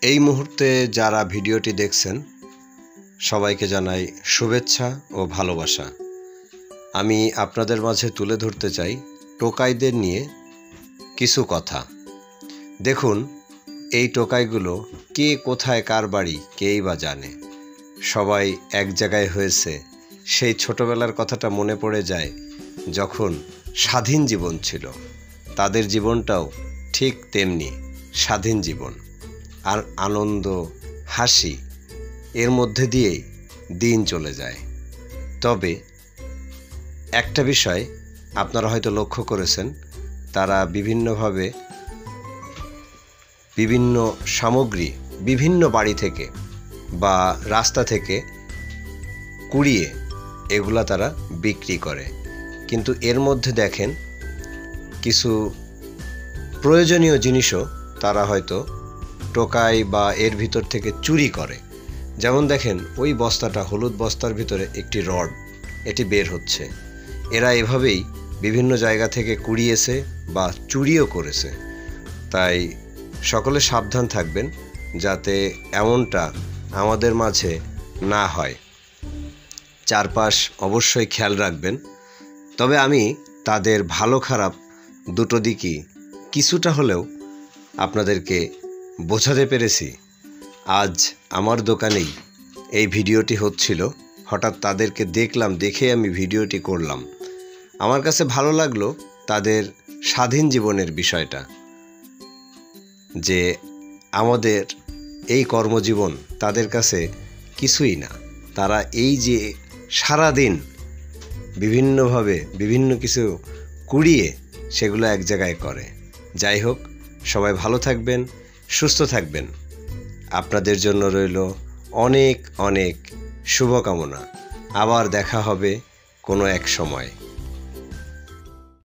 এই মুহূর্তে যারা ভিডিওটি দেখছেন সবাইকে জানাই শুভেচ্ছা ও ভালোবাসা। আমি আপনাদের মাঝে তুলে ধরতে চাই টোকাইদের নিয়ে কিছু কথা। দেখুন, এই টোকাইগুলো কে কোথায় কার বাড়ি কেই বা জানে। সবাই এক জায়গায় হয়েছে, সেই ছোটবেলার কথাটা মনে পড়ে যায় যখন স্বাধীন জীবন ছিল। তাদের জীবনটাও ঠিক তেমনি স্বাধীন জীবন, আর আনন্দ হাসি এর মধ্যে দিয়েই দিন চলে যায়। তবে একটা বিষয় আপনারা হয়তো লক্ষ্য করেছেন, তারা বিভিন্নভাবে বিভিন্ন সামগ্রী বিভিন্ন বাড়ি থেকে বা রাস্তা থেকে কুড়িয়ে এগুলা তারা বিক্রি করে। কিন্তু এর মধ্যে দেখেন কিছু প্রয়োজনীয় জিনিসও তারা হয়তো টোকাই বা এর ভিতর থেকে চুরি করে। যেমন দেখেন, ওই বস্তাটা, হলুদ বস্তার ভিতরে একটি রড, এটি বের হচ্ছে। এরা এভাবেই বিভিন্ন জায়গা থেকে কুড়িয়েছে বা চুরিও করেছে। তাই সকলে সাবধান থাকবেন যাতে এমনটা আমাদের মাঝে না হয়। চারপাশ অবশ্যই খেয়াল রাখবেন। তবে আমি তাদের ভালো খারাপ দুটো দিকই কিছুটা হলেও আপনাদেরকে বোঝাতে পেরেছি। আজ আমার দোকানেই এই ভিডিওটি হচ্ছিল, হঠাৎ তাদেরকে দেখলাম, দেখে আমি ভিডিওটি করলাম। আমার কাছে ভালো লাগলো তাদের স্বাধীন জীবনের বিষয়টা, যে আমাদের এই কর্মজীবন তাদের কাছে কিছুই না। তারা এই যে সারাদিন বিভিন্নভাবে বিভিন্ন কিছু কুড়িয়ে সেগুলো এক জায়গায় করে। যাই হোক, সবাই ভালো থাকবেন, সুস্থ থাকবেন। আপনাদের জন্য রইল অনেক অনেক শুভকামনা। আবার দেখা হবে কোনো এক সময়।